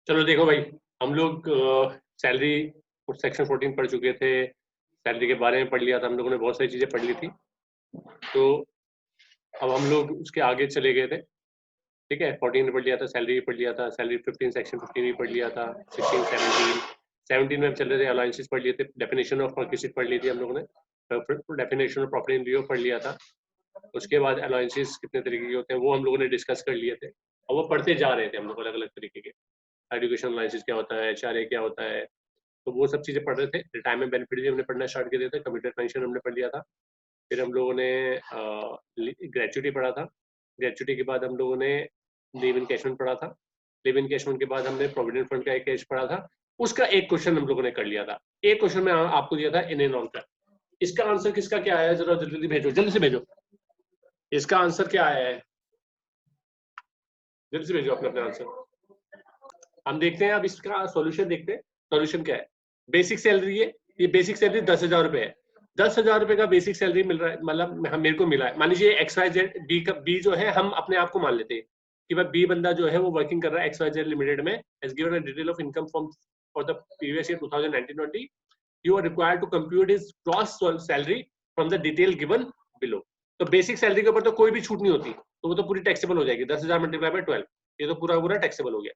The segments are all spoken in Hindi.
चलो देखो भाई, हम लोग सैलरी सेक्शन 14 पढ़ चुके थे। सैलरी के बारे में पढ़ लिया था हम लोगों ने, बहुत सारी चीजें पढ़ ली थी। तो अब हम लोग उसके आगे चले गए थे। ठीक है, 14 भी पढ़ लिया था, सैलरी भी पढ़ लिया था, सैलरी 15 सेक्शन 15 भी पढ़ लिया था, 16 17 में हम चल रहे थे, अलाउंसेस पढ़ लिए थे, डेफिनेशन ऑफ परक्विजिट पढ़ ली थी हम लोगों ने, डेफिनेशन ऑफ प्रॉपर्टी इन लियो पढ़ लिया था। उसके बाद अलाउंसेस कितने तरीके के होते हैं वो हम लोगों ने डिस्कस कर लिए थे, और वो पढ़ते जा रहे थे हम लोग अलग अलग तरीके के। एजुकेशन अलाउंसेस क्या होता है, HRA क्या होता है, तो वो सब चीजें पढ़ रहे थे। रिटायरमेंट बेनिफिट भी हमने पढ़ना स्टार्ट कर दिया था, कम्यूटेड पेंशन हमने पढ़ लिया था। फिर हम लोगों ने ग्रेचुटी पढ़ा था। ग्रेचुटी के बाद हम लोगों ने लिव इन कैशमेंट पढ़ा था। लिव इन कैशमेंट के बाद हमने प्रोविडेंट फंड का एक केस पढ़ा था। उसका एक क्वेश्चन हम लोगों ने कर लिया था। एक क्वेश्चन में आपको दिया था इन एंड ऑल का। इसका आंसर किसका क्या आया है, जरा जल्दी भेजो, जल्दी से भेजो। इसका आंसर क्या आया है, जल्दी से भेजो अपने अपने आंसर। हम देखते हैं अब इसका सॉल्यूशन देखते हैं। सॉल्यूशन क्या है? बेसिक सैलरी है, ये बेसिक सैलरी 10,000 रुपए है। 10,000 रुपए का बेसिक सैलरी मिल रहा है, मतलब हम मेरे को मिला है। मान लीजिए XYZ बी का, बी जो है हम अपने आप को मान लेते हैं कि भाई बी बंदा जो है वो वर्किंग कर रहा है XYZ लिमिटेड में, has given a detail of income from for the previous year 2019-20। You are required to compute his gross salary from the detail given below. तो बेसिक सैलरी के ऊपर तो कोई भी छूट नहीं होती, तो वो तो पूरी टैक्सेबल हो जाएगी। 10,000 मल्टीप्लाई बाय 12, ये तो पूरा पूरा टैक्सेबल हो गया।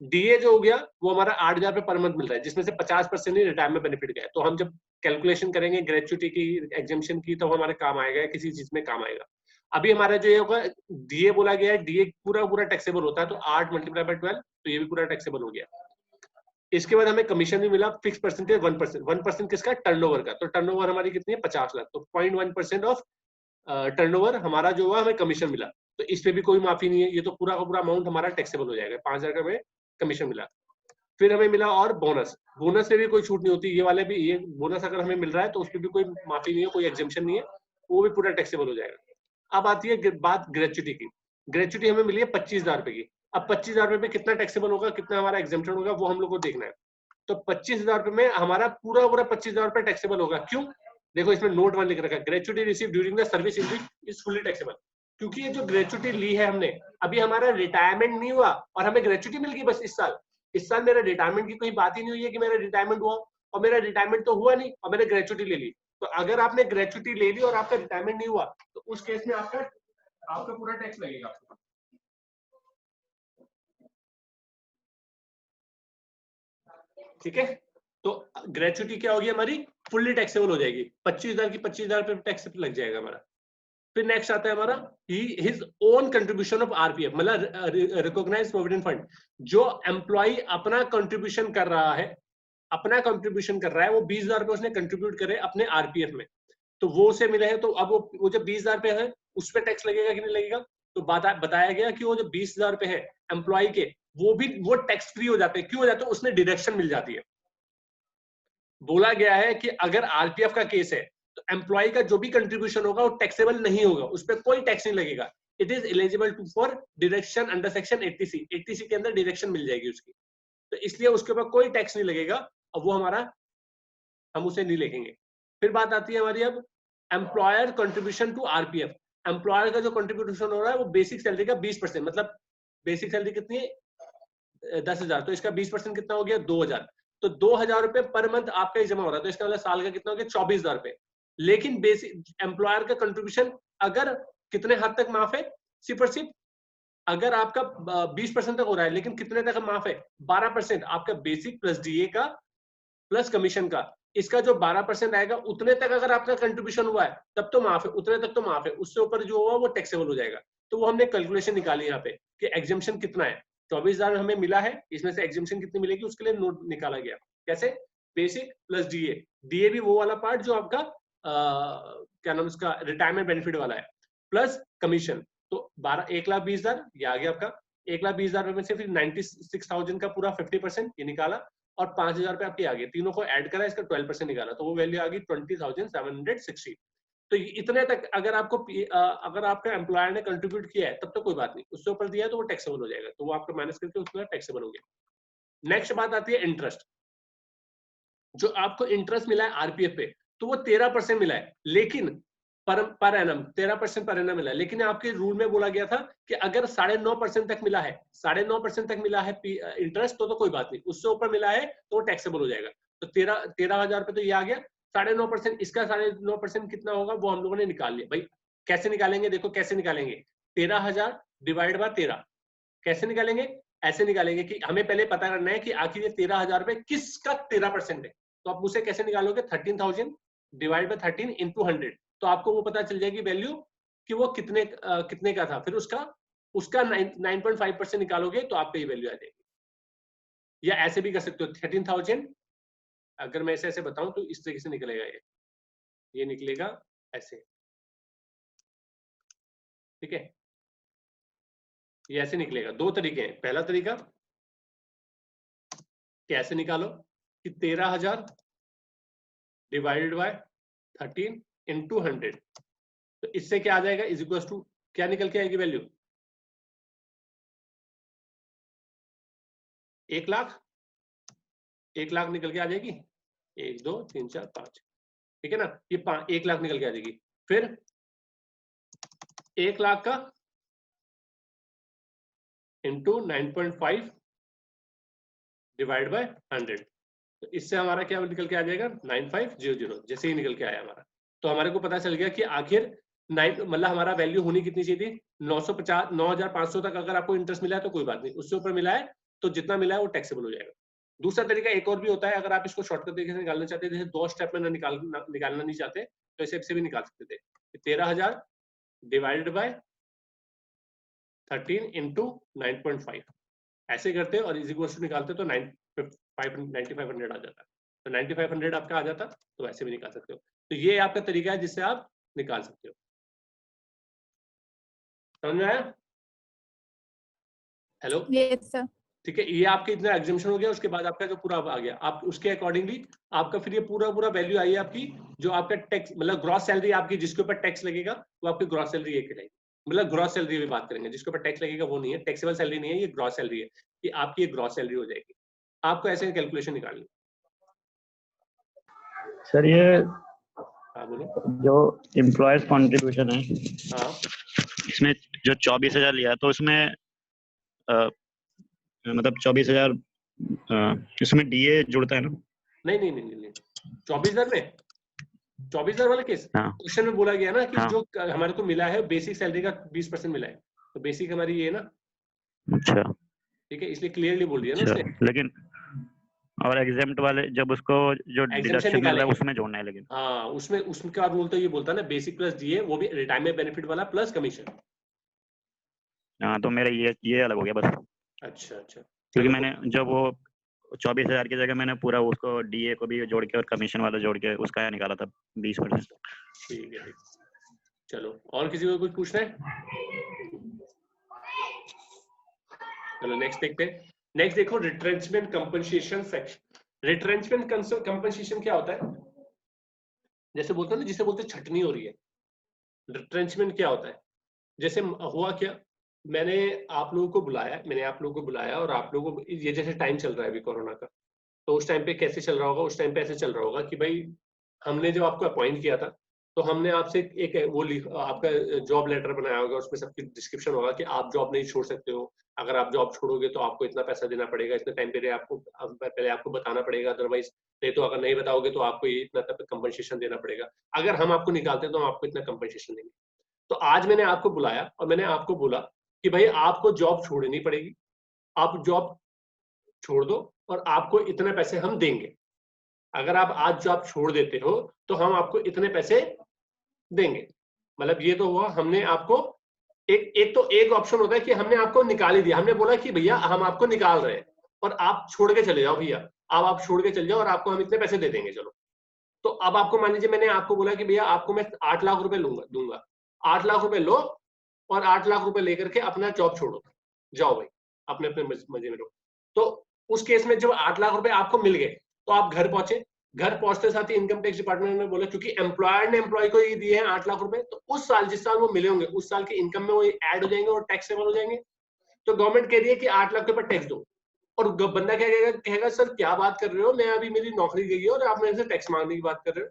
डीए जो हो गया वो हमारा 8,000 रुपये पर मंथ मिल रहा है, जिसमें से 50% ही रिटायरमेंट बेनिफिट का है। तो हम जब कैलकुलेशन करेंगे ग्रेचुटी की, एग्जेम्पशन की, तो हमारे काम आएगा, किसी चीज में काम आएगा। अभी हमारा जो ये होगा, डीए बोला गया है, डीए पूरा पूरा टैक्सेबल होता है, तो 8 मल्टीप्लाई बाय 12, तो ये भी पूरा टैक्सेबल हो गया। इसके बाद हमें कमीशन भी मिला, फिक्स परसेंटेज 1%। 1% किसका? टर्नओवर का। तो टर्नओवर हमारी कितनी है? 50 लाख। तो 0.1% ऑफ टर्नओवर हमारा जो हुआ हमें कमीशन मिला। तो इस पे भी कोई माफी नहीं है, ये तो पूरा का पूरा अमाउंट हमारा टैक्सेबल हो जाएगा। 5,000 का हमें कमीशन मिला। फिर हमें मिला और बोनस। बोनस में भी कोई छूट नहीं होती, ये वाले भी, ये बोनस अगर हमें मिल रहा है तो उसमें भी कोई माफी नहीं है, कोई एग्जेम्पशन नहीं है, वो भी पूरा टैक्सेबल हो जाएगा। अब आती है बात ग्रेचुटी की। ग्रेचुटी हमें मिली है 25,000 रुपए की। अब 25,000 रुपए में कितना टैक्सेबल होगा, कितना हमारा एग्जेम्पशन होगा, वो हम लोग को देखना है। तो 25,000 रुपए में हमारा पूरा पूरा 25,000 रुपए टैक्सेबल होगा। क्यों? देखो इसमें नोट 1 लिख रखा है, gratuity receive during the service is fully taxable. क्योंकि ये जो ग्रेचुटी ली है हमने, अभी हमारा रिटायरमेंट नहीं हुआ और हमें ग्रेचुटी मिल गई बस इस साल मेरा रिटायरमेंट की कोई बात ही नहीं हुई है कि मेरा रिटायरमेंट हुआ, और मेरा रिटायरमेंट तो हुआ नहीं और मैंने ग्रेचुटी ले ली। तो अगर आपने ग्रेचुटी ले ली और आपका रिटायरमेंट नहीं हुआ, तो उस केस में आपका आपका पूरा टैक्स लगेगा। ठीक है, तो ग्रेचुटी क्या होगी हमारी? फुल्ली टैक्सेबल हो जाएगी। 25,000 की 25,000 रुपए टैक्स लग जाएगा हमारा। फिर नेक्स्ट आता है हमारा his own contribution of RPF, मतलब रिकॉग्नाइज्ड प्रोविडेंट फंड। जो एम्प्लॉय अपना कंट्रीब्यूशन कर रहा है, अपना कंट्रीब्यूशन कर रहा है, वो 20,000 रुपए उसने कंट्रीब्यूट करे अपने RPF में, तो वो उसे मिले हैं। तो अब वो जब 20,000 रुपए है, उस पर टैक्स लगेगा कि नहीं लगेगा? तो बताया गया कि वो जो 20,000 रुपए है एम्प्लॉय के, वो टैक्स फ्री हो जाते हैं। क्यों हो जाते हैं? उसमें डिडक्शन मिल जाती है। बोला गया है कि अगर RPF का केस है तो एम्प्लॉय का जो भी कंट्रीब्यूशन होगा वो टैक्सेबल नहीं होगा, उस पर कोई टैक्स नहीं लगेगा। It is eligible to for deduction under section 80C। 80C के अंदर डिडक्शन मिल जाएगी उसकी, तो इसलिए उसके ऊपर कोई टैक्स नहीं लगेगा, और वो हमारा, हम उसे नहीं लिखेंगे। फिर बात आती है हमारी अब employer contribution to RPF। Employer का जो कंट्रीब्यूशन हो रहा है वो बेसिक सैलरी का 20%, मतलब बेसिक सैलरी कितनी है? 10,000, तो इसका 20% कितना हो गया? 2,000। तो 2,000 रुपए पर मंथ आपका ही जमा हो रहा है, तो इसका मतलब साल का कितना हो गया? 24,000 रुपए। लेकिन बेसिक एम्प्लॉयर का कंट्रीब्यूशन अगर कितने हद तक माफ है? सिर्फ और सिर्फ अगर आपका 20% तक हो रहा है, लेकिन कितने तक माफ है? 12%। आपका बेसिक प्लस DA का प्लस कमीशन का, इसका जो 12% आएगा, उतने तक अगर आपका कंट्रीब्यूशन हुआ है तब तो माफ है, उतने तक तो माफ है। उससे ऊपर जो होगा वो टैक्सेबल हो जाएगा। तो वो हमने कैलकुलेशन निकाली यहाँ पे कि एग्जेम्पशन कितना है। 24,000 हमें मिला है, इसमें से एग्जेम्पशन कितनी मिलेगी उसके लिए नोट निकाला गया। कैसे? Basic plus DA। DA भी वो वाला पार्ट जो आपका क्या नाम उसका, रिटायरमेंट बेनिफिट वाला है, प्लस कमीशन। तो 1,20,000 ये आ गया आपका। 1,20,000 में से फिर 96,000 का पूरा 50% ये निकाला, और 5,000 रुपए आपके आ गए। तीनों को ऐड करा, इसका 12% निकाला, तो वो वैल्यू आ गई 20,760। तो इतने तक अगर अगर आपका एम्प्लॉयर ने कंट्रीब्यूट किया है तब तो कोई बात नहीं, उससे ऊपर दिया है तो वो टैक्सेबल हो जाएगा, तो वो आपका माइनस करके उसमें टैक्सेबल हो गया। नेक्स्ट बात आती है इंटरेस्ट। जो आपको इंटरेस्ट मिला है RPF पे, तो वो 13% मिला है, लेकिन पर एनम 13% पर एनम मिला है, लेकिन आपके रूल में बोला गया था कि अगर 9.5% तक मिला है, 9.5% तक मिला है इंटरेस्ट तो कोई बात नहीं, उससे ऊपर मिला है तो टैक्सेबल हो जाएगा। तो 13,000 रुपए तो ये आ गया। 9.5%, इसका 9.5% कितना होगा वो हम लोगों ने निकाल लिया। भाई कैसे निकालेंगे, देखो कैसे निकालेंगे, 13,000 डिवाइड बाय 13 कैसे निकालेंगे, ऐसे निकालेंगे कि हमें पहले पता करना है कि आखिर ये 13,000 रुपए किसका 13% है। तो आप उसे कैसे निकालोगे, 13,000 डिवाइड बाय 13 इंटू 100, तो आपको वो पता चल जाएगी वैल्यू कि वो कितने का था। फिर उसका 9.5% निकालोगे तो आपको ये वैल्यू आ जाएगी। या ऐसे भी कर सकते हो, 13,000 अगर मैं ऐसे बताऊं तो इस तरीके से निकलेगा, ये निकलेगा ऐसे, ठीक है, ये ऐसे निकलेगा। दो तरीके हैं, पहला तरीका कैसे निकालो कि 13,000 डिवाइडेड बाय 13 इंटू 100, तो इससे क्या आ जाएगा, इज इक्वल टू क्या निकल के आएगी वैल्यू, 1 लाख, 1 लाख निकल के आ जाएगी, 1 2 3 4 5, ठीक है ना, ये 1 लाख निकल के आ जाएगी। फिर 1 लाख का इंटू 9.5 डिवाइड बाय 100, तो इससे हमारा क्या निकल के आ जाएगा 9500, जैसे ही निकल के आया हमारा। तो हमारे को पता चल गया कि आखिर मतलब हमारा वैल्यू होनी कितनी चाहिए थी, 950 9,500 तक अगर आपको इंटरेस्ट मिला है तो कोई बात नहीं, उससे ऊपर मिला है तो जितना मिला है वो टैक्सेबल हो जाएगा। दूसरा तरीका एक और भी होता है, अगर आप इसको शॉर्टकट तरीके से निकालना चाहते हैं, जैसे 2 स्टेप में निकालना नहीं चाहते तो ऐसे भी निकाल सकते थे, 13,000 डिवाइडेड बाय 13 इंटू 9.5 ऐसे करते और इज इक्वल टू निकालते तो 9,500 आ जाता, तो 9,500 आपका आ जाता, तो ऐसे भी निकाल सकते हो। तो ये आपका तरीका है जिससे आप निकाल सकते हो। समझ में आया? Hello, yes sir. ठीक है, ये आपके इतना एग्जामिशन हो गया, उसके बाद आपका जो पूरा आ गया, आप उसके अकॉर्डिंगली आपका फिर ये पूरा वैल्यू आई है आपकी, जो आपका टैक्स मतलब ग्रॉस सैलरी आपकी जिसके ऊपर टैक्स लगेगा वो आपकी ग्रॉस सैलरी ये कहलाएगी। मतलब ग्रॉस सैलरी की बात करेंगे, जिसके ऊपर टैक्स लगेगा वो नहीं है, टैक्सेबल सैलरी नहीं है, ये ग्रॉस सैलरी है, कि आपकी ये ग्रॉस सैलरी हो जाएगी। आपको ऐसे कैलकुलेशन निकालनी। सर ये हाँ बोलो। जो एम्प्लॉयर्स कॉन्ट्रीब्यूशन है, हाँ इसमें जो 24,000 लिया तो इसमें मतलब 24,000 इसमें डीए जुड़ता है ना? नहीं 24,000 में 24,000 वाले केस हाँ क्वेश्चन में बोला गया ना कि हाँ। जो हमारे को मिला है बेसिक सैलरी का 20% मिला है, तो बेसिक हमारी ये है ना, अच्छा ठीक है, इसलिए क्लियरली बोल दिया ना अच्छा। उसने। लेकिन और एग्जेम्प्ट वाले जब उसको जो एग्जाम्पशन डिडक्शन मिल रहा है निकालेंगे, उसमें जोड़ना है, लेकिन हाँ उसमें उसका रूल तो ये बोलता है ना, बेसिक प्लस डीए, वो भी रिटायरमेंट बेनिफिट वाला प्लस कमीशन। हाँ तो मेरा ये अलग हो गया बस, अच्छा अच्छा, क्योंकि चलो मैंने जब वो 24,000 की जगह मैंने पूरा उसको डीए को भी जोड़ के और कमीशन वाला जोड़ के उसका निकाला था 20%। ठीक है, चलो और किसी को कुछ पूछना है? चलो नेक्स्ट देखते हैं। नेक्स्ट देखो, retrenchment compensation section. Retrenchment compensation क्या होता है, जैसे बोलते हैं ना, जिसे बोलते हैं छटनी हो रही है। रिट्रेंचमेंट क्या होता है, जैसे हुआ क्या, मैंने आप लोगों को बुलाया और आप लोगों को ये जैसे टाइम चल रहा है अभी कोरोना का, तो उस टाइम पे कैसे चल रहा होगा, उस टाइम पे ऐसे चल रहा होगा कि भाई हमने जब आपको अपॉइंट किया था तो हमने आपसे एक वो आपका जॉब लेटर बनाया होगा, उसमें सबकी डिस्क्रिप्शन होगा कि आप जॉब नहीं छोड़ सकते हो, अगर आप जॉब छोड़ोगे तो आपको इतना पैसा देना पड़ेगा, इतने टाइम पीरियड आपको पहले आपको बताना पड़ेगा, अदरवाइज नहीं तो अगर नहीं बताओगे तो आपको ये इतना तक कंपनसेशन देना पड़ेगा, अगर हम आपको निकालते हैं तो हम आपको इतना कंपनसेशन देंगे। तो आज मैंने आपको बुलाया और मैंने आपको बोला कि भाई आपको जॉब छोड़नी पड़ेगी, आप जॉब छोड़ दो और आपको इतने पैसे हम देंगे, अगर आप आज जॉब छोड़ देते हो तो हम आपको इतने पैसे देंगे। मतलब ये तो हुआ, हमने आपको एक ऑप्शन होता है कि हमने आपको निकाल ही दिया, हमने बोला कि भैया हम आपको निकाल रहे हैं और आप छोड़ के चले जाओ भैया, अब आप छोड़ के चले जाओ और आपको हम इतने पैसे दे देंगे, चलो। तो अब आपको मान लीजिए मैंने आपको बोला कि भैया आपको मैं 8 लाख रुपए दूंगा, 8 लाख रुपए लो और 8 लाख रुपए लेकर के अपना जॉब छोड़ो, जाओ भाई अपने अपने मजे में रहो। तो उस केस में जब 8 लाख रुपए आपको मिल गए तो आप घर पहुंचे, घर पहुंचते साथ ही इनकम टैक्स डिपार्टमेंट ने बोला क्योंकि एम्प्लॉयर ने एम्प्लॉय को ये दिए हैं 8 लाख रुपए, तो उस साल जिस साल वो मिले होंगे उस साल के इनकम में वो ऐड हो जाएंगे और टैक्सेबल हो जाएंगे। तो गवर्नमेंट कह रही है कि 8 लाख के ऊपर टैक्स दो, और बंदा क्या कहेगा सर क्या बात कर रहे हो, मैं अभी मेरी नौकरी गई है और आप मेरे से टैक्स मांगने की बात कर रहे हो।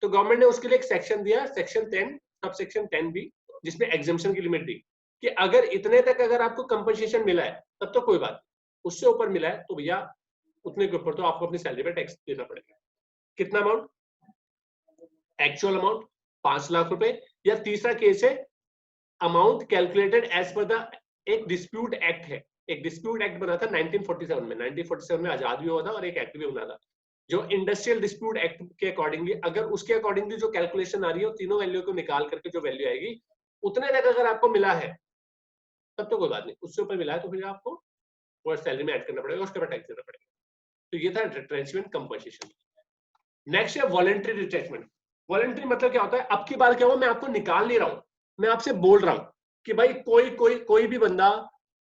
तो गवर्नमेंट ने उसके लिए एक सेक्शन दिया, सेक्शन 10 सब सेक्शन 10B, जिसमें एग्जाम्पशन की लिमिट दी कि अगर इतने तक अगर आपको कंपनसेशन मिला है तब तो कोई बात नहीं, उससे ऊपर मिला है तो भैया उतने के ऊपर तो आपको अपनी सैलरी पे टैक्स देना पड़ेगा। कितना अमाउंट? एक्चुअल अमाउंट 5 लाख रुपए, या तीसरा केस है amount calculated as per the, एक डिस्प्यूट एक्ट है, एक डिस्प्यूट एक्ट बना था 1947 में, 1947 में आजाद भी हुआ था और एक एक्ट भी बना था जो इंडस्ट्रियल डिस्प्यूट एक्ट के अकॉर्डिंगली, अगर उसके अकॉर्डिंगली जो कैलकुलेशन आ रही है वो तीनों वैल्यू को निकाल करके जो वैल्यू आएगी उतने तक अगर आपको मिला है तब तो कोई बात नहीं, उससे ऊपर मिला है तो फिर आपको वो सैलरी में ऐड करना पड़ेगा, उसके बाद टैक्स देना पड़ेगा। तो ये था रिट्रेंचमेंट कंपनसेशन। नेक्स्ट है वॉलंटरी रिट्रेंचमेंट। वॉलंटरी मतलब क्या होता है, अब की बात क्या हुआ, मैं आपको निकाल नहीं रहा हूं, मैं आपसे बोल रहा हूं कि भाई कोई भी बंदा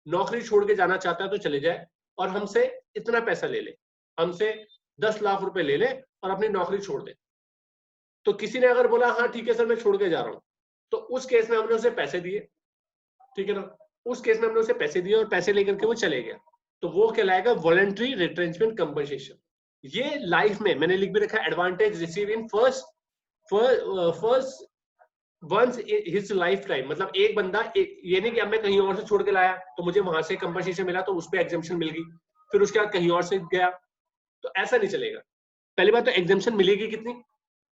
नौकरी छोड़ के जाना चाहता है तो चले जाए और हमसे इतना पैसा ले ले, हमसे 10 लाख रुपए ले ले और अपनी नौकरी छोड़ दे। तो किसी ने अगर बोला हाँ ठीक है सर मैं छोड़ के जा रहा हूं, तो उस केस में हमने उसे पैसे दिए, ठीक है ना, उस केस में हमने उसे पैसे दिए और पैसे लेकर के वो चले गया, तो वो कहलाएगा वॉलंटरी रिट्रेंचमेंट कंपनसेशन। ये लाइफ में मैंने लिख भी रखा है, advantage receive in first ones his life time, मतलब एक बंदा ये नहीं कि अब मैं कहीं और से छोड़ के लाया तो मुझे वहां से कंपनसेशन मिला तो उस पर एग्जाम्पशन मिल गई, फिर उसके बाद कहीं और से गया, तो ऐसा नहीं चलेगा। पहली बात तो एग्जाम्पशन मिलेगी कितनी,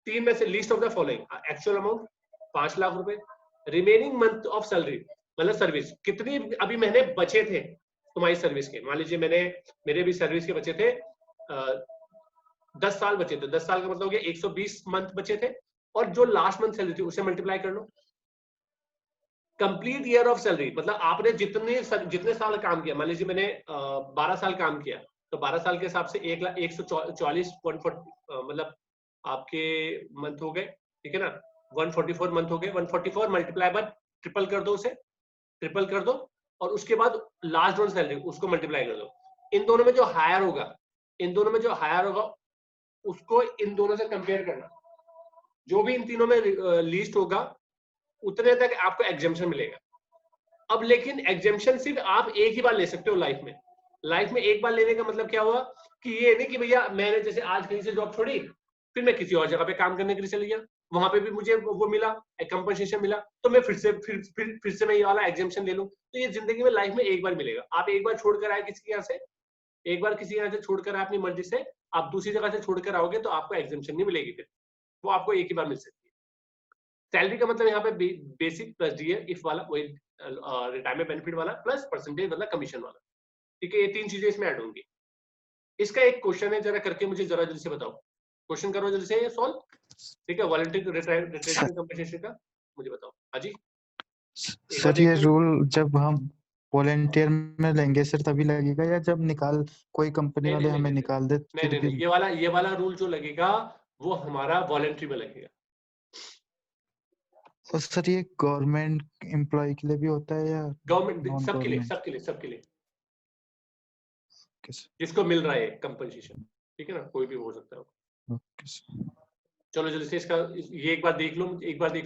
3 में से least of the following, actual amount 5 lakh रुपए, रिमेनिंग मंथ ऑफ सैलरी मतलब सर्विस, कितनी अभी महीने बचे थे तुम्हारी सर्विस के, मान लीजिए मेरे भी सर्विस के बचे थे 10 साल बचे थे, 10 साल का मतलब हो गया 120 मंथ बचे थे, और जो लास्ट मंथ सैलरी थी उसे मल्टीप्लाई कर लो। कंप्लीट ईयर ऑफ सैलरी मतलब आपने जितने साल काम किया, मान लीजिए मैंने 12 साल काम किया तो 12 साल के हिसाब से 1,144 मतलब आपके मंथ हो गए, ठीक है ना, 144 मंथ हो गए, 144 मल्टीप्लाई बाय ट्रिपल कर दो, उसे ट्रिपल कर दो और उसके बाद लास्ट ड्रॉन सैलरी उसको मल्टीप्लाई कर दो। इन दोनों में जो हायर होगा उसको इन दोनों से कंपेयर करना, जो भी इन तीनों में लीस्ट होगा उतने तक आपको एग्जाम्पशन मिलेगा। अब लेकिन एग्जाम्पशन सिर्फ आप एक ही बार ले सकते हो लाइफ में एक बार लेने का मतलब क्या हुआ कि ये नहीं कि भैया मैंने जैसे आज कहीं से जॉब छोड़ी फिर मैं किसी और जगह पे काम करने के लिए चली गया, वहां पे भी मुझे वो मिला, कंपनसेशन मिला, तो मैं फिर से मैं ये वाला एग्जाम्पशन ले लूं। तो ये जिंदगी में लाइफ में एक बार मिलेगा। आप एक बार छोड़कर आए किसी यहाँ से, एक बार किसी यहाँ से छोड़कर आए अपनी मर्जी से, आप दूसरी जगह से छोड़कर आओगे तो आपको एग्जाम्पशन नहीं मिलेगी, फिर वो आपको एक ही बार मिल सकती है। सैलरी का मतलब यहाँ पे बेसिक प्लस डीए इफ वाला, वही रिटायरमेंट बेनिफिट वाला प्लस परसेंटेज मतलब कमीशन वाला, ठीक है, ये 3 चीजें इसमें ऐड होंगी। इसका एक क्वेश्चन है, जरा करके मुझे जरा जल्दी से बताओ, क्वेश्चन करो जल्दी से सॉल्व, ठीक है, वॉलंटरी रिट्रेंचमेंट कंपनसेशन का मुझे बताओ। हाजी सर ये रूल जब हम वॉलंटियर में लेंगे सर तभी लगेगा, या जब कोई कंपनी वाले हमें निकाल दे फिर भी? ये वाला रूल जो लगेगा वो हमारा वॉलंटरी में लगेगा। और सर ये गवर्नमेंट एम्प्लॉय के लिए भी होता है या गवर्नमेंट? सबके लिए जिसको मिल रहा है कंपनसेशन, ठीक है ना, कोई भी हो सकता है। चलो जल्दी से इसका ये एक बार देख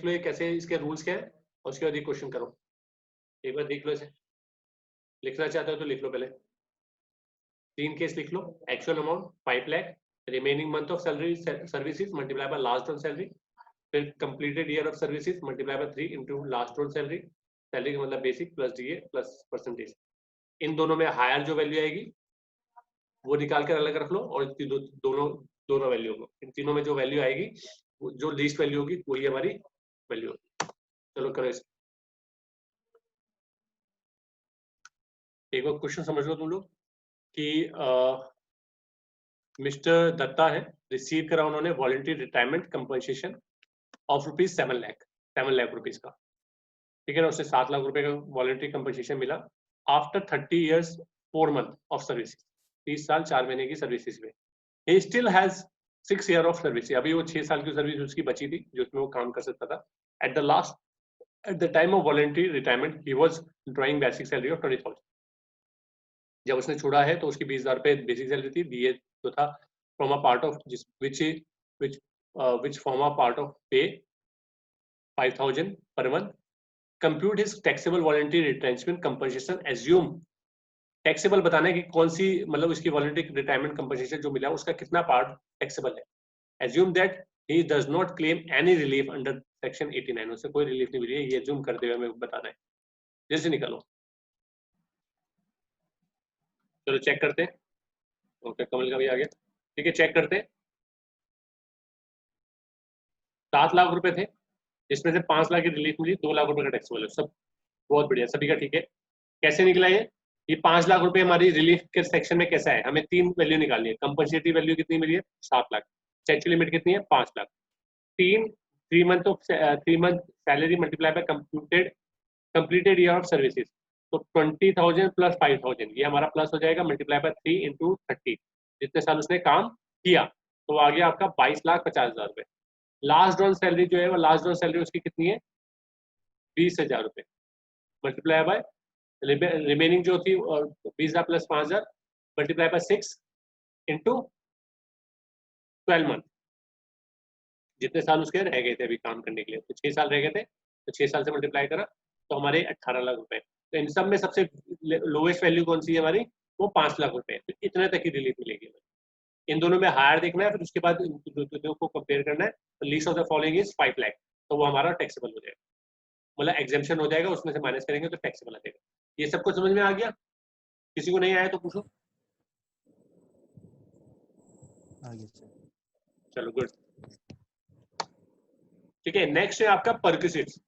लो ये कैसे, इसके रूल्स क्या है, और उसके बाद ये क्वेश्चन करो, एक बार देख लो इसे। लिखना चाहते हो तो लिख लो, पहले 3 केस लिख लो। Actual amount 5 lakh, remaining month of salary services multiply by last on salary, फिर completed year of services multiply by 3 into last on salary, salary का मतलब basic plus DA plus percentage. इन दोनों में हायर जो वैल्यू आएगी वो निकाल कर अलग रख लो, और दोनों वैल्यू को, इन तीनों में जो वैल्यू आएगी जो लीस्ट वैल्यू होगी वही हमारी वैल्यू होगी। चलो करो इसे। एक बार क्वेश्चन समझ लो तुम लोग कि मिस्टर दत्ता है, रिसीव करा उन्होंने voluntary retirement compensation of ₹7 lakh rupees का, ठीक है ना, उससे 7 लाख रुपए का वॉलंटरी कंपनसेशन मिला after 30 years 4 month of service, 30 साल 4 महीने की सर्विसेज में। He still has 6 year of service, अभी वो 6 साल की सर्विस उसकी बची थी जो उसमें वो काम कर सकता था। At the time of voluntary retirement he was drawing basic salary of 20,000। जब उसने छोड़ा है तो उसकी 20,000 रुपए बेसिक सैलरी थी, डीए जो था from a part of which form a part of pay 5,000 per month. Compute his taxable voluntary retrenchment compensation. Assume taxable बताना है कि कौन सी, मतलब उसकी voluntary retirement compensation जो मिला उसका कितना पार्ट taxable है। Assume that he does not claim any relief under section 89 उससे कोई रिलीफ नहीं मिली है, ये जूम करते हुए हमें बताना है। जैसे निकालो, चलो चेक करते हैं। ओके, कमल का भी आ गया, ठीक है, चेक करते हैं। 7 लाख रुपए थे, इसमें से 5 लाख की रिलीफ मिली, 2 लाख रुपए का टैक्सेबल है, सब बहुत बढ़िया, सभी का ठीक है। कैसे निकला ये 5 लाख रुपए हमारी रिलीफ के सेक्शन में कैसा है, हमें 3 वैल्यू निकालनी है। कंपनसेटरी वैल्यू कितनी मिली है, 7 लाख। स्टैट्यूटरी लिमिट कितनी है, 5 lakh. 3 month of 3 month salary multiply by completed year of services, तो 20,000 प्लस 5,000, ये हमारा प्लस हो जाएगा, मल्टीप्लाई बाय 3 इंटू 30, जितने साल उसने काम किया, तो आ गया आपका 22,50,000 रुपए। लास्ट ड्रॉन सैलरी जो है वो लास्ट ड्रॉन सैलरी उसकी कितनी है, 20,000 रुपए, मल्टीप्लाई बाय रिमेनिंग जो थी 20,000 plus 5,000 multiply by 6 into 12 month, जितने साल उसके रह गए थे अभी काम करने के लिए, तो 6 साल रह गए थे, तो 6 साल से मल्टीप्लाई करा तो हमारे 18 लाख रुपए। तो इन सब में सबसे लोवेस्ट वैल्यू कौन सी है हमारी, वो 5 लाख रुपए, तो इतने तक की रिलीफ मिलेगी। इन दोनों में हायर देखना है, फिर उसके बाद दोनों को कंपेयर करना है, तो least of the following is 5 lakh, तो वो हमारा टैक्सेबल हो जाएगा, मतलब एग्जेम्पशन हो जाएगा, उसमें से माइनस करेंगे तो टैक्सेबल आ जाएगा। ये सबको समझ में आ गया, किसी को नहीं आया तो पूछो। आगे चलो गुड, ठीक है। नेक्स्ट है आपका परक्यूसिट्स।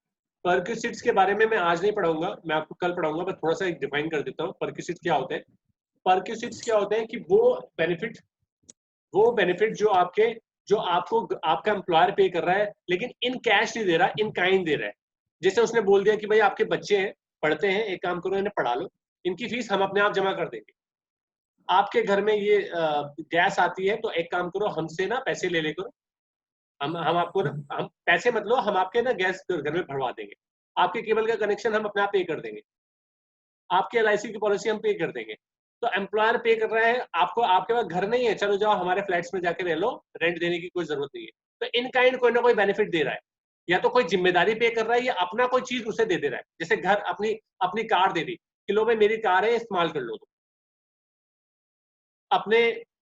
परक्यूसिट्स के बारे में मैं आज नहीं पढ़ाऊंगा, मैं आपको कल पढ़ाऊंगा, मैं थोड़ा सा एक डिफाइन कर देता हूँ परक्यूसिट्स क्या होते हैं। परक्यूसिट्स क्या होते हैं कि वो बेनिफिट जो आपको आपका एम्प्लॉयर पे कर रहा है, लेकिन इन कैश नहीं दे रहा, इन काइंड दे रहा है। जैसे उसने बोल दिया कि भाई आपके बच्चे हैं, पढ़ते हैं, एक काम करो इन्हें पढ़ा लो, इनकी फीस हम अपने आप जमा कर देंगे। आपके घर में ये गैस आती है, तो एक काम करो, हमसे ना पैसे ले ले करो, हम आपको ना, हम पैसे मत लो, हम आपके ना गैस घर में भरवा देंगे, आपके केबल का कनेक्शन हम अपने आप पे कर देंगे, आपके LIC की पॉलिसी हम पे कर देंगे। तो एम्प्लॉयर पे कर रहा है आपको, आपके पास घर नहीं है, चलो जाओ हमारे फ्लैट्स में जाके रह लो, रेंट देने की कोई जरूरत नहीं है। तो इन काइंड कोई ना कोई बेनिफिट दे रहा है, या तो कोई जिम्मेदारी पे कर रहा है, या अपना कोई चीज उसे दे रहा है। जैसे घर अपनी कार दे दी कि लो भाई मेरी कार है, इस्तेमाल कर लो, तो अपने,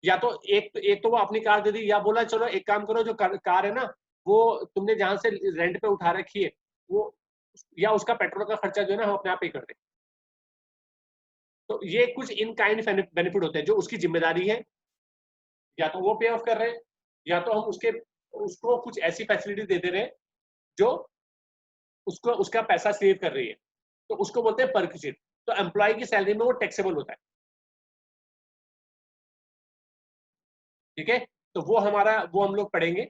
या तो एक तो वो अपनी कार दे दी, या बोला चलो एक काम करो, जो कार है ना वो तुमने जहां से रेंट पे उठा रखी है, वो या उसका पेट्रोल का खर्चा जो है ना हम अपने आप पे कर दें। तो ये कुछ इन काइंड बेनिफिट होते हैं जो उसकी जिम्मेदारी है, या तो वो पे ऑफ कर रहे हैं, या तो हम उसको कुछ ऐसी फैसिलिटी दे दे रहे हैं जो उसको उसका पैसा सेव कर रही है, तो उसको बोलते हैं परक्यूसिट। तो एम्प्लॉय की सैलरी में वो टैक्सेबल होता है, ठीक है। तो वो हम लोग पढ़ेंगे।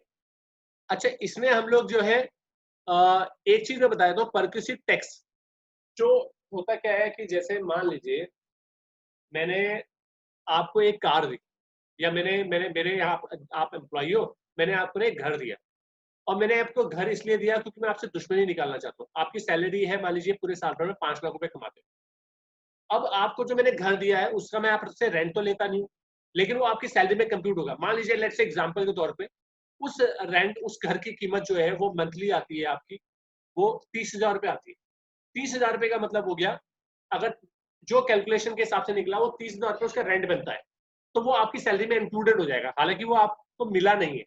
अच्छा, इसमें हम लोग जो है एक चीज मैं बताया दो, परक्यूसिट टैक्स जो होता क्या है कि जैसे मान लीजिए मैंने आपको एक कार दी, या मेरे यहाँ आप एम्प्लॉय हो, मैंने आपको एक घर दिया, और मैंने आपको घर इसलिए दिया क्योंकि मैं आपसे दुश्मनी निकालना चाहता हूँ। आपकी सैलरी है मान लीजिए पूरे साल भर में 5 लाख रुपए कमाते हो। अब आपको जो मैंने घर दिया है उसका मैं आपसे रेंट तो लेता नहीं हूँ, लेकिन वो आपकी सैलरी में कंप्यूट होगा। मान लीजिए लेट्स से एग्जांपल के तौर पे उस रेंट, उस घर की कीमत जो है वो मंथली आती है आपकी, वो 30,000 रुपये आती है। 30,000 रुपये का मतलब हो गया, अगर जो कैलकुलेशन के हिसाब से निकला वो 30,000 रुपये उसका रेंट बनता है, तो वो आपकी सैलरी में इंक्लूडेड हो जाएगा। हालांकि वो आपको मिला नहीं है,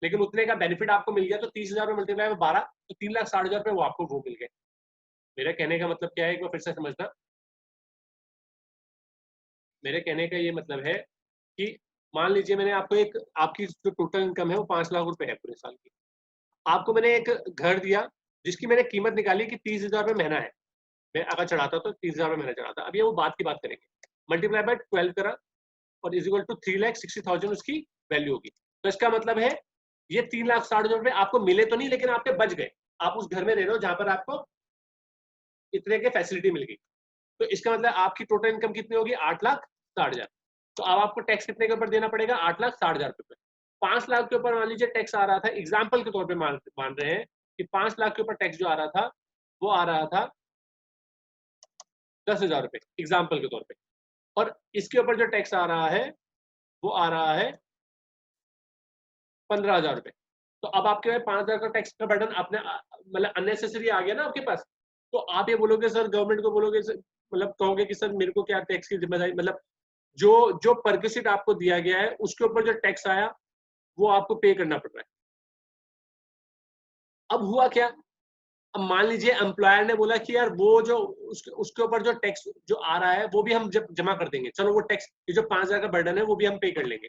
लेकिन उतने का बेनिफिट आपको मिल गया, तो 30,000 रुपये मल्टीप्लाई में 12, तो 3,60,000 रुपये वो आपको वो मिल गए। मेरे कहने का मतलब क्या है, एक बार फिर से समझना। मेरे कहने का ये मतलब है कि मान लीजिए मैंने आपको आपकी जो टोटल इनकम है वो 5 लाख रुपए है पूरे साल की, आपको मैंने एक घर दिया जिसकी मैंने कीमत निकाली कि 30,000 रुपये महीना है, मैं अगर चढ़ाता तो 30,000 रुपये महीना चढ़ाता। अब ये वो बात की बात करेंगे, मल्टीप्लाई बाय 12 करा और इज इक्वल टू 3,60,000 उसकी वैल्यू होगी। तो इसका मतलब है ये 3,60,000 रुपये आपको मिले तो नहीं, लेकिन आपके बच गए, आप उस घर में रह रहे हो जहां पर आपको इतने के फैसिलिटी मिल गई। तो इसका मतलब आपकी टोटल इनकम कितनी होगी, 8,60,000। तो अब आपको टैक्स कितने के ऊपर देना पड़ेगा, 8,60,000 रुपये। 5 लाख के ऊपर मान लीजिए टैक्स आ रहा था, एग्जाम्पल के तौर पे मान रहे हैं कि 5 लाख के ऊपर टैक्स जो आ रहा था वो आ रहा था 10,000 रुपये, एग्जाम्पल के तौर पे, और इसके ऊपर जो टैक्स आ रहा है वो आ रहा है 15,000 रुपये। तो अब आपके 5,000 का टैक्स का बर्डन अपने मतलब अननेसेसरी आ गया ना आपके पास। तो आप ये बोलोगे सर, गवर्नमेंट को बोलोगे मतलब कहोगे कि सर मेरे को क्या टैक्स की जिम्मेदारी, मतलब जो जो परक्यूसिट आपको दिया गया है उसके ऊपर जो टैक्स आया वो आपको पे करना पड़ रहा है। अब हुआ क्या, अब मान लीजिए एम्प्लॉयर ने बोला कि यार वो जो उसके ऊपर जो टैक्स जो आ रहा है वो भी हम जब जमा कर देंगे, चलो वो टैक्स ये जो 5,000 का बर्डन है वो भी हम पे कर लेंगे।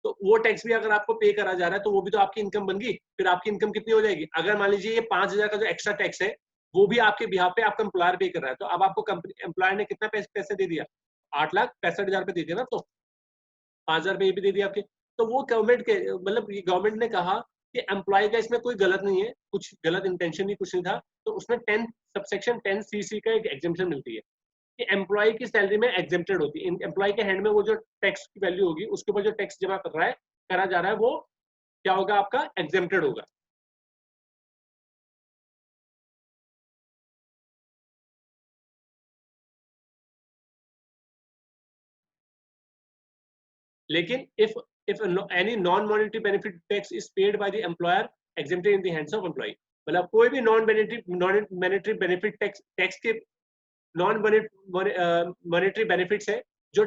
तो वो टैक्स भी अगर आपको पे करा जा रहा है तो वो भी तो आपकी इनकम बन गई। फिर आपकी इनकम कितनी हो जाएगी, अगर मान लीजिए ये 5,000 का जो एक्स्ट्रा टैक्स है वो भी आपके बिहाफ पे आपका एम्प्लॉयर पे कर रहा है, तो अब आपको कंपनी एम्प्लॉयर ने कितना पैसे दे दिया, 8,65,000 रुपए दे दिया ना, तो 5,000 रुपए ये भी दे दिया आपके। तो वो गवर्नमेंट के मतलब ये गवर्नमेंट ने कहा कि एम्प्लॉय का इसमें कोई गलत नहीं है, कुछ गलत इंटेंशन नहीं, कुछ नहीं था। तो उसमें 10 सबसेक्शन 10 सीसी का एक एग्जेम्पशन मिलती है कि एम्प्लॉय की सैलरी में एग्जेम्प्टेड होती है। एम्प्लॉय के हैंड में वो जो टैक्स की वैल्यू होगी उसके ऊपर जो टैक्स जमा करा जा रहा है वो क्या होगा, आपका एग्जेम्प्टेड होगा। लेकिन if any non monetary benefit tax is paid by the employer exempted in the hands of employee, मतलब कोई भी नॉन मॉनेटरी बेनिफिट टैक्स के नॉन मॉनेटरी बेनिफिट्स है जो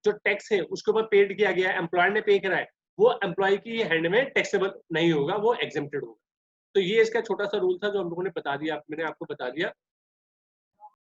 जो टैक्स है उसके ऊपर पेड किया गया है, एम्प्लॉयर ने पे करा है, वो एम्प्लॉय की हैंड में टैक्सेबल नहीं होगा, वो एग्जेम्प्टेड होगा। तो ये इसका छोटा सा रूल था जो हम लोगों ने बता दिया, मैंने आपको बता दिया।